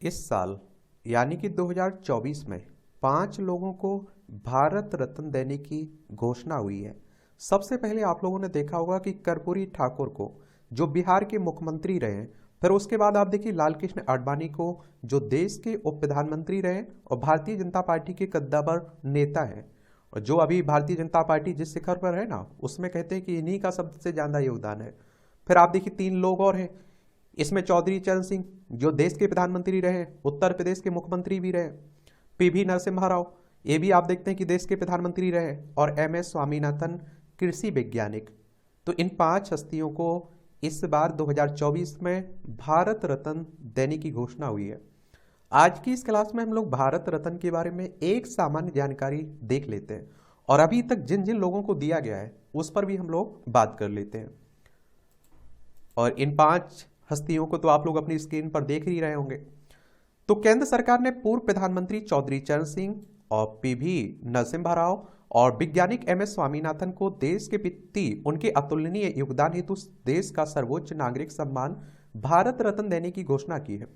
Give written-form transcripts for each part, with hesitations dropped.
इस साल यानी कि 2024 में 5 लोगों को भारत रत्न देने की घोषणा हुई है। सबसे पहले आप लोगों ने देखा होगा कि कर्पूरी ठाकुर को, जो बिहार के मुख्यमंत्री रहे हैं। फिर उसके बाद आप देखिए लाल कृष्ण आडवाणी को, जो देश के उप प्रधानमंत्री रहे और भारतीय जनता पार्टी के कद्दावर नेता है। और जो अभी भारतीय जनता पार्टी जिस शिखर पर है ना, उसमें कहते हैं कि इन्हीं का सबसे ज्यादा योगदान है। फिर आप देखिए 3 लोग और हैं इसमें, चौधरी चरण सिंह जो देश के प्रधानमंत्री रहे, उत्तर प्रदेश के मुख्यमंत्री भी रहे। पीवी नरसिम्हा राव, ये भी आप देखते हैं कि देश के प्रधानमंत्री रहे। और एमएस स्वामीनाथन, कृषि वैज्ञानिक। तो इन 5 हस्तियों को इस बार 2024 में भारत रत्न देने की घोषणा हुई है। आज की इस क्लास में हम लोग भारत रत्न के बारे में एक सामान्य जानकारी देख लेते हैं और अभी तक जिन जिन लोगों को दिया गया है उस पर भी हम लोग बात कर लेते हैं। और इन 5 हस्तियों को तो आप लोग अपनी स्क्रीन पर देख ही रहे होंगे। तो केंद्र सरकार ने पूर्व प्रधानमंत्री चौधरी चरण सिंह और पीवी नरसिम्हा राव और वैज्ञानिक एमएस स्वामीनाथन को देश के प्रति उनके अतुलनीय योगदान हेतु देश का सर्वोच्च नागरिक सम्मान भारत रत्न देने की घोषणा की है।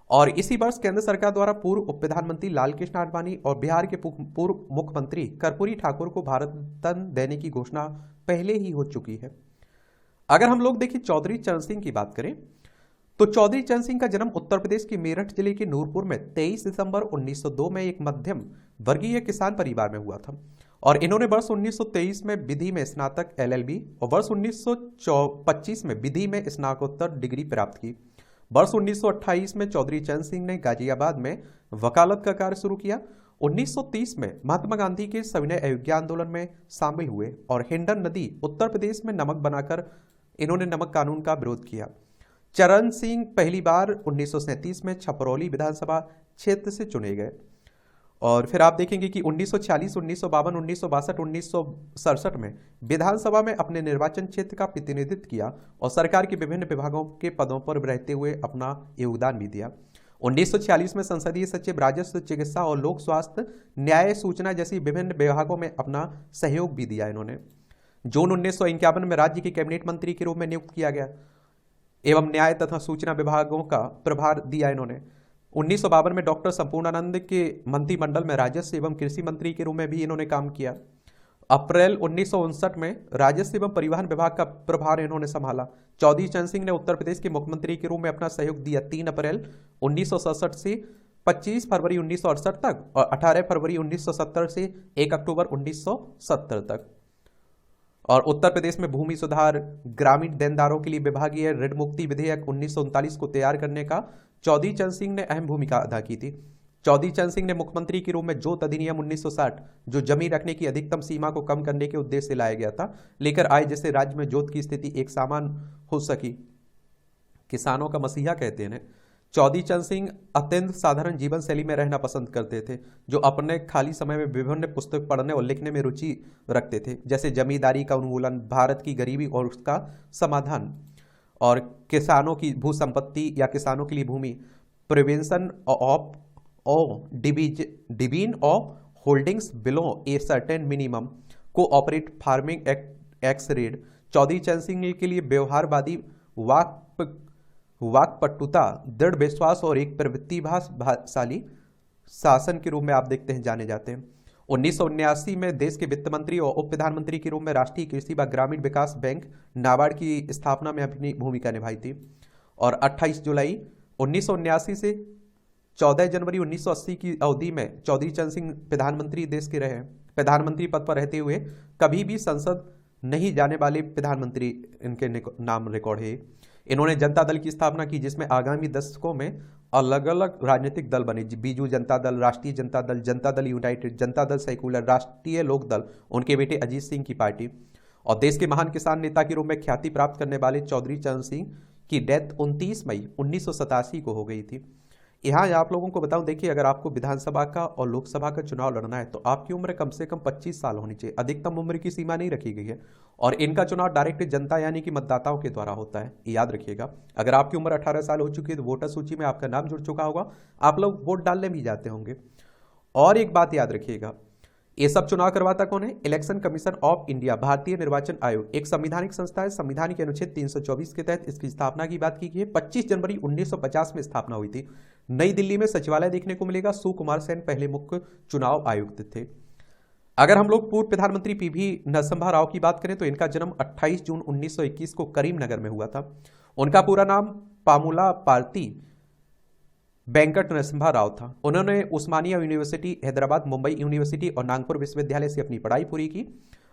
और इसी वर्ष केंद्र सरकार द्वारा पूर्व उप प्रधानमंत्री लाल कृष्ण आडवाणी और बिहार के पूर्व मुख्यमंत्री कर्पूरी ठाकुर को भारत रत्न देने की घोषणा पहले ही हो चुकी है। अगर हम लोग देखिए चौधरी चरण सिंह की बात करें तो चौधरी चरण सिंह का जन्म उत्तर प्रदेश के मेरठ जिले के नूरपुर में 23 दिसंबर 1902 में एक मध्यम वर्गीय किसान परिवार में हुआ था। और इन्होंने वर्ष 1923 में विधि में स्नातक एलएलबी और वर्ष 1925 में विधि में स्नातकोत्तर डिग्री प्राप्त की। वर्ष 1928 में चौधरी चरण सिंह ने गाजियाबाद में वकालत का कार्य शुरू किया। 1930 में महात्मा गांधी के सविनय अवज्ञा आंदोलन में शामिल हुए और हिंडन नदी उत्तर प्रदेश में नमक बनाकर इन्होंने नमक कानून का विरोध किया। चरण सिंह पहली बार 1937 में छपरौली विधानसभा क्षेत्र से चुने गए। और फिर आप देखेंगे कि 1946, 1952, 1962, 1967 में विधानसभा में अपने निर्वाचन क्षेत्र का प्रतिनिधित्व किया और सरकार के विभिन्न विभागों के पदों पर रहते हुए अपना योगदान भी दिया। 1946 में संसदीय सचिव, राजस्व, चिकित्सा और लोक स्वास्थ्य, न्याय, सूचना जैसी विभिन्न विभागों में अपना सहयोग भी दिया इन्होंने। जून 1951 में राज्य के कैबिनेट मंत्री के रूप में नियुक्त किया गया एवं न्याय तथा सूचना विभागों का प्रभार दिया इन्होंने। 1952 में डॉक्टर संपूर्णानंद के मंत्रिमंडल में राजस्व एवं कृषि मंत्री के रूप में भी इन्होंने काम किया। अप्रैल 1959 में राजस्व एवं परिवहन विभाग का प्रभार इन्होंने संभाला। चौधरी चरण सिंह ने उत्तर प्रदेश के मुख्यमंत्री के रूप में अपना सहयोग दिया 3 अप्रैल 1967 से 25 फरवरी 1968 तक और 18 फरवरी 1970 से 1 अक्टूबर 1970 तक। और उत्तर प्रदेश में भूमि सुधार, ग्रामीण देनदारों के लिए विभागीय ऋण मुक्ति विधेयक 1939 को तैयार करने का चौधरी चरण सिंह ने अहम भूमिका अदा की थी। चौधरी चरण सिंह ने मुख्यमंत्री के रूप में जोत अधिनियम 1960, जो जमीन रखने की अधिकतम सीमा को कम करने के उद्देश्य से लाया गया था, लेकर आए, जिससे राज्य में जोत की स्थिति एक समान हो सकी। किसानों का मसीहा कहते हैं। चौधरी चरण सिंह अत्यंत साधारण जीवन शैली में रहना पसंद करते थे, जो अपने खाली समय में विभिन्न पुस्तक पढ़ने और लिखने में रुचि रखते थे, जैसे जमींदारी का उन्मूलन, भारत की गरीबी और उसका समाधान, और किसानों की भू संपत्ति या किसानों के लिए भूमि, prevention of division of holdings below a certain minimum, cooperate farming act रेड। चौधरी चरण सिंह के लिए व्यवहारवादी, वाकपटुता, दृढ़ विश्वास और एक प्रतिभाशाली शासन के रूप में आप देखते हैं जाने जाते हैं। 1979 में देश के वित्त मंत्री और उप प्रधानमंत्री के रूप में राष्ट्रीय कृषि व ग्रामीण विकास बैंक नाबार्ड की स्थापना में अपनी भूमिका निभाई थी। और 28 जुलाई 1979 से 14 जनवरी 1980 की अवधि में चौधरी चरण सिंह प्रधानमंत्री देश के रहे। प्रधानमंत्री पद पर रहते हुए कभी भी संसद नहीं जाने वाले प्रधानमंत्री इनके नाम रिकॉर्ड है। इन्होंने जनता दल की स्थापना की, जिसमें आगामी दशकों में अलग अलग राजनीतिक दल बने, बीजू जनता दल, राष्ट्रीय जनता दल, जनता दल यूनाइटेड, जनता दल सेकुलर, राष्ट्रीय लोक दल, उनके बेटे अजीत सिंह की पार्टी। और देश के महान किसान नेता के रूप में ख्याति प्राप्त करने वाले चौधरी चरण सिंह की डेथ 29 मई 1987 को हो गई थी। यहाँ आप लोगों को बताऊं, देखिए, अगर आपको विधानसभा का और लोकसभा का चुनाव लड़ना है तो आपकी उम्र कम से कम 25 साल होनी चाहिए। अधिकतम उम्र की सीमा नहीं रखी गई है और इनका चुनाव डायरेक्ट जनता यानी कि मतदाताओं के द्वारा होता है, याद रखिएगा। अगर आपकी उम्र 18 साल हो चुकी है तो वोटर सूची में आपका नाम जुड़ चुका होगा, आप लोग वोट डालने भी जाते होंगे। और एक बात याद रखिएगा, ये सब चुनाव करवाता कौन है? इलेक्शन कमीशन ऑफ इंडिया, भारतीय निर्वाचन आयोग, एक संवैधानिक संस्था है। संविधान के अनुच्छेद 324 के तहत इसकी स्थापना की बात की गई है। 25 जनवरी 1950 में स्थापना हुई थी। नई दिल्ली में सचिवालय देखने को मिलेगा। सुकुमार सेन पहले मुख्य चुनाव आयुक्त थे। अगर हम लोग पूर्व प्रधानमंत्री पीवी नरसिम्हा राव की बात करें तो इनका जन्म 28 जून 1921 को करीमनगर में हुआ था। उनका पूरा नाम पामुला पार्ती वेंकट नरसिम्हा राव था। उन्होंने उस्मानिया यूनिवर्सिटी, हैदराबाद, मुंबई यूनिवर्सिटी और नागपुर विश्वविद्यालय से अपनी पढ़ाई पूरी की।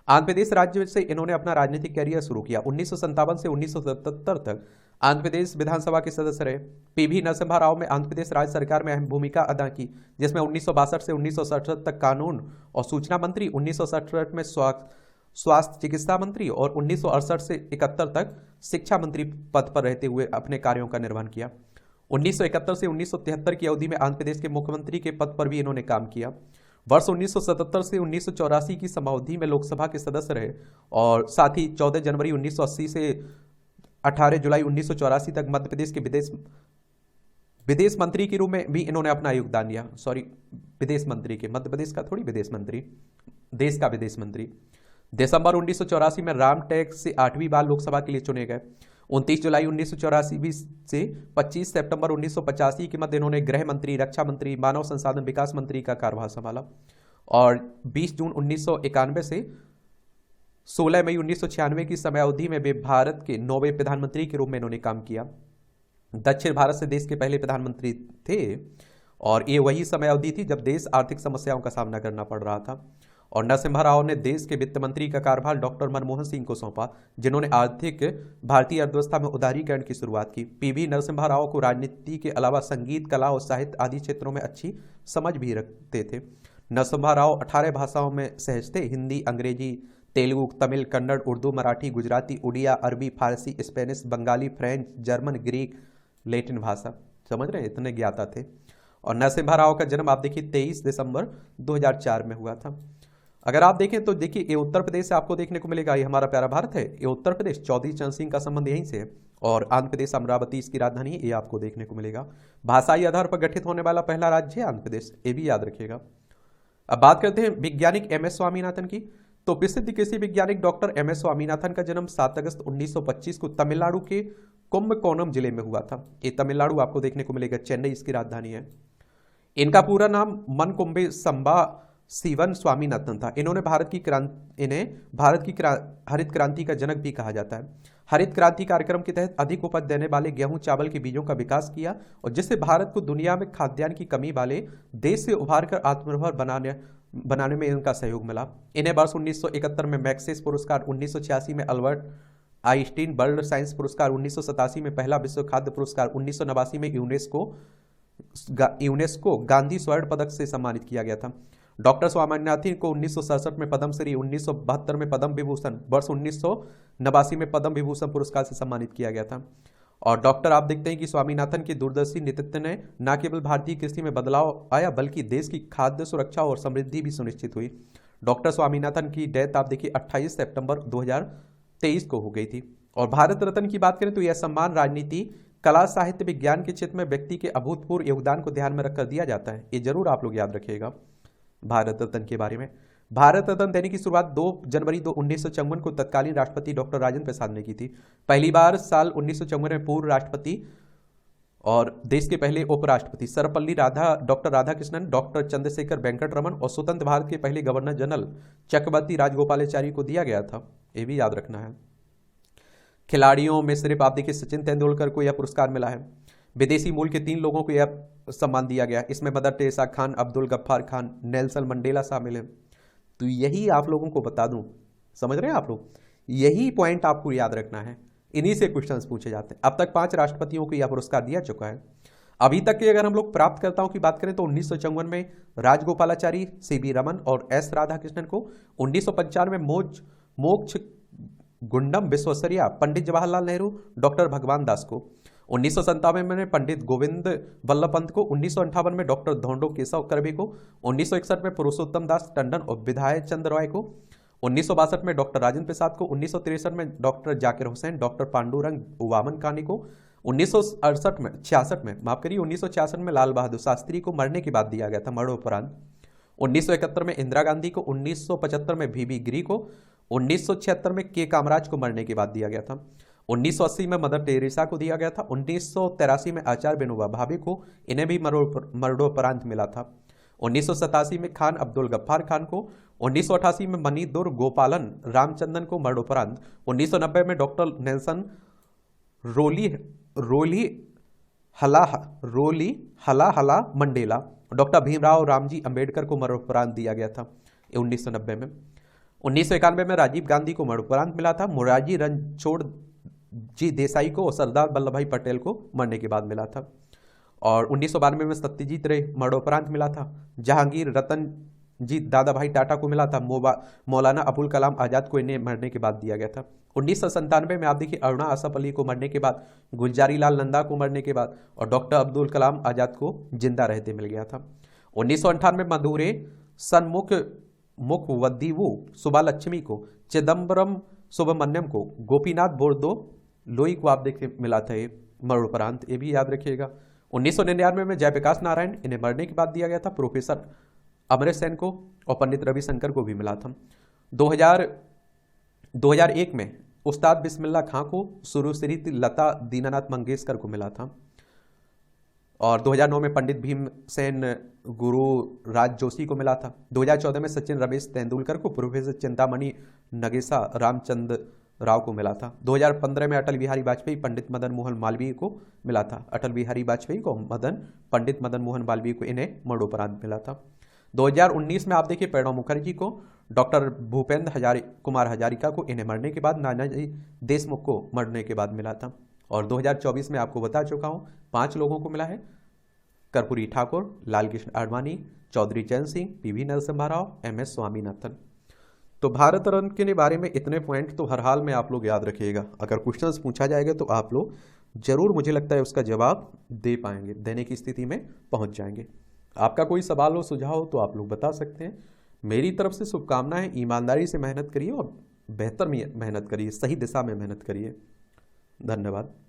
आंध्र प्रदेश राज्य से इन्होंने अपना राजनीतिक कैरियर शुरू किया। 1957 से 1977 तक आंध्र प्रदेश विधानसभा के सदस्य रहे। पीवी नरसिम्हा राव में आंध्र प्रदेश राज्य सरकार में अहम भूमिका अदा की, जिसमें 1962 से 1967 तक कानून और सूचना मंत्री, 1967 में स्वास्थ्य चिकित्सा मंत्री और 1968 से 71 तक शिक्षा मंत्री पद पर रहते हुए अपने कार्यों का निर्वहन किया। 1971 से 1973 की अवधि में आंध्र प्रदेश के मुख्यमंत्री के पद पर भी इन्होंने काम किया। वर्ष 1977 से 1984 की समावधि में लोकसभा के सदस्य रहे और साथ ही 14 जनवरी 1980 से 18 जुलाई 1984 तक मध्य प्रदेश के विदेश मंत्री के रूप में भी इन्होंने अपना योगदान दिया। विदेश मंत्री के, मध्य प्रदेश का थोड़ी विदेश मंत्री, देश का विदेश मंत्री। दिसंबर 1984 में राम टैक्स से 8वीं बार लोकसभा के लिए चुने गए। 29 जुलाई 1984 से 25 सितंबर 1985 के मध्य इन्होंने गृह मंत्री, रक्षा मंत्री, मानव संसाधन विकास मंत्री का कार्यभार संभाला और 20 जून 1991 से 16 मई 1996 की समयावधि में वे भारत के 9वें प्रधानमंत्री के रूप में इन्होंने काम किया। दक्षिण भारत से देश के पहले प्रधानमंत्री थे और ये वही समयावधि थी जब देश आर्थिक समस्याओं का सामना करना पड़ रहा था। और नरसिम्हा राव ने देश के वित्त मंत्री का कार्यभार डॉक्टर मनमोहन सिंह को सौंपा, जिन्होंने भारतीय अर्थव्यवस्था में उदारीकरण की शुरुआत की। पीवी नरसिम्हा राव को राजनीति के अलावा संगीत, कला और साहित्य आदि क्षेत्रों में अच्छी समझ भी रखते थे। नरसिम्हा राव 18 भाषाओं में सहज थे। हिंदी, अंग्रेजी, तेलुगु, तमिल, कन्नड़, उर्दू, मराठी, गुजराती, उड़िया, अरबी, फारसी, Spanish, Bengali, French, German, Greek, Latin भाषा, समझ रहे हैं, इतने ज्ञाता थे। और नरसिम्हा राव का जन्म आप देखिए 23 दिसंबर 2004 में हुआ था। अगर आप देखें तो देखिए ये उत्तर प्रदेश से आपको देखने को मिलेगा, ये हमारा प्यारा भारत है, ये उत्तर प्रदेश, चौधरी चरण सिंह का संबंध यहीं से है और आंध्र प्रदेश अमरावती इसकी राजधानी है, ये आपको देखने को मिलेगा। भाषाई आधार पर गठित होने वाला पहला राज्य है आंध्र प्रदेश, ये भी याद रखिएगा। अब बात करते हैं वैज्ञानिक MS स्वामीनाथन की। तो प्रसिद्ध कृषि वैज्ञानिक डॉक्टर MS स्वामीनाथन का जन्म 7 अगस्त 1925 को तमिलनाडु के कुंभकोणम जिले में हुआ था। ये तमिलनाडु आपको देखने को मिलेगा, चेन्नई इसकी राजधानी है। इनका पूरा नाम मनकुंबे संबा सीवन स्वामीनाथन था। इन्हें भारत की हरित क्रांति का जनक भी कहा जाता है। हरित क्रांति कार्यक्रम के तहत अधिक उपज देने वाले गेहूं, चावल के बीजों का विकास किया और जिससे भारत को दुनिया में खाद्यान्न की कमी वाले देश से उभारकर आत्मनिर्भर बनाने में इनका सहयोग मिला। इन्हें वर्ष 1971 में मैग्सेसे पुरस्कार, 1986 में अल्बर्ट आइंस्टीन वर्ल्ड साइंस पुरस्कार, 1987 में पहला विश्व खाद्य पुरस्कार, 1989 में यूनेस्को गांधी स्वर्ण पदक से सम्मानित किया गया था। डॉक्टर स्वामीनाथन को 1967 में पद्मश्री, 1972 में पद्म विभूषण, वर्ष 1989 में पद्म विभूषण पुरस्कार से सम्मानित किया गया था। और डॉक्टर आप देखते हैं कि स्वामीनाथन के दूरदर्शी नेतृत्व ने न केवल भारतीय कृषि में बदलाव आया बल्कि देश की खाद्य सुरक्षा और समृद्धि भी सुनिश्चित हुई। डॉक्टर स्वामीनाथन की डेथ आप देखिए 28 सितंबर 2023 को हो गई थी। और भारत रत्न की बात करें तो यह सम्मान राजनीति, कला, साहित्य, विज्ञान के क्षेत्र में व्यक्ति के अभूतपूर्व योगदान को ध्यान में रखकर दिया जाता है। ये जरूर आप लोग याद रखिएगा भारत रत्न के बारे में। भारत रत्न देने की शुरुआत 2 जनवरी 1954 को तत्कालीन राष्ट्रपति डॉक्टर राजेंद्र प्रसाद ने की थी। पहली बार साल 1954 में पूर्व राष्ट्रपति और देश के पहले उपराष्ट्रपति सर्वपल्ली डॉक्टर राधाकृष्णन, डॉक्टर चंद्रशेखर वेंकट रमन और स्वतंत्र भारत के पहले गवर्नर जनरल चक्रवर्ती राजगोपालाचारी को दिया गया था। ये भी याद रखना है। खिलाड़ियों में सिर्फ आप देखिए सचिन तेंदुलकर को यह पुरस्कार मिला है। विदेशी मूल के 3 लोगों को यह सम्मान दिया गया। इसमें Mother Teresa, Khan Abdul Ghaffar Khan, Nelson Mandela शामिल हैं। तो यही आप लोगों को बता दूं, समझ रहे हैं आप लोग, यही पॉइंट आपको याद रखना है, इन्हीं से क्वेश्चंस पूछे जाते हैं। अब तक 5 राष्ट्रपतियों को यह पुरस्कार दिया चुका है। अभी तक के अगर हम लोग प्राप्तकर्ताओं की बात करें तो 1954 में राजगोपालाचारी, CB रमन और S राधाकृष्णन को, 1995 में मोक्ष गुंडम विश्वेश्वरैया, पंडित जवाहरलाल नेहरू, डॉक्टर भगवान दास को, 1997 में पंडित गोविंद वल्लभ पंत को, 1958 में डॉक्टर धोंडो केशव कर्वे को, 1961 में पुरुषोत्तम दास टंडन और विधाय चंद्र रॉय को, 1962 में डॉक्टर राजेंद्र प्रसाद को, 1963 में डॉक्टर जाकिर हुसैन, डॉक्टर पांडुरंग वामन कानी को, 1966 में लाल बहादुर शास्त्री को मरने के बाद दिया गया था, मरणोपरांत, 1971 में इंदिरा गांधी को, 1975 में VV गिरी को, 1976 में के कामराज को मरने के बाद दिया गया था। 1980 में मदर टेरेसा को दिया गया था। 1983 में आचार्य विनोबा भावे को, इन्हें भी मरणोपरांत मिला था। 1987 में खान अब्दुल गफ्फार खान को, 1988 में मनी दुर्ग गोपालन रामचंद्रन को मरणोपरांत, 1990 में डॉक्टर नेल्सन रोली हला मंडेला, डॉक्टर भीमराव रामजी अंबेडकर को मरणोपरांत दिया गया था 1990 में। 1991 में राजीव गांधी को मरणोपरांत मिला था। मोरारजी रणछोड़ जी देसाई को और सरदार वल्लभ भाई पटेल को मरने के बाद मिला था। और 1992 में सत्यजीत रे मरणोपरांत मिला था। जहांगीर रतन जी दादा भाई टाटा को मिला था। मौलाना अबुल कलाम आजाद को इन्हें मरने के बाद दिया गया था। 1997 में आप देखिए अरुणा आसफ अली को मरने के बाद, गुलजारी लाल नंदा को मरने के बाद, और डॉक्टर अब्दुल कलाम आजाद को जिंदा रहते मिल गया था। 1998 में मधुरे सन्मुख मुखवद्दीवु सुबालक्ष्मी को, चिदम्बरम सुब्रमण्यम को, गोपीनाथ बोरदो लोई को आप देखिए मिला था ये मरणोपरांत, ये भी याद रखिएगा। 1999 में जयप्रकाश नारायण, इन्हें मरने के बाद दिया गया था। प्रोफेसर अमृत सेन को और पंडित रविशंकर को भी मिला था। 2001 में उस्ताद बिस्मिल्लाह खां को, सुरश्री लता दीनानाथ मंगेशकर को मिला था। और 2009 में पंडित भीमसेन गुरु राज जोशी को मिला था। 2014 में सचिन रमेश तेंदुलकर को, प्रोफेसर चिंतामणि नगेशा रामचंद्र राव को मिला था। 2015 में अटल बिहारी वाजपेयी पंडित मदन मोहन मालवीय को मिला था। अटल बिहारी वाजपेयी को पंडित मदन मोहन मालवीय को इन्हें मरणोपरांत मिला था। 2019 में आप देखिए प्रणब मुखर्जी को, डॉक्टर भूपेंद्र कुमार हजारिका को इन्हें मरने के बाद, नानाजी देशमुख को मरने के बाद मिला था। और 2024 में आपको बता चुका हूं 5 लोगों को मिला है, कर्पूरी ठाकुर, लालकृष्ण आडवाणी, चौधरी चरण सिंह, पीवी नरसिम्हा राव, MS स्वामीनाथन। तो भारत रत्न के बारे में इतने पॉइंट तो हर हाल में आप लोग याद रखिएगा। अगर क्वेश्चंस पूछा जाएगा तो आप लोग जरूर, मुझे लगता है उसका जवाब दे पाएंगे, देने की स्थिति में पहुंच जाएंगे। आपका कोई सवाल हो, सुझाव हो तो आप लोग बता सकते हैं। मेरी तरफ से शुभकामनाएं, ईमानदारी से मेहनत करिए और बेहतर मेहनत करिए, सही दिशा में मेहनत करिए। धन्यवाद।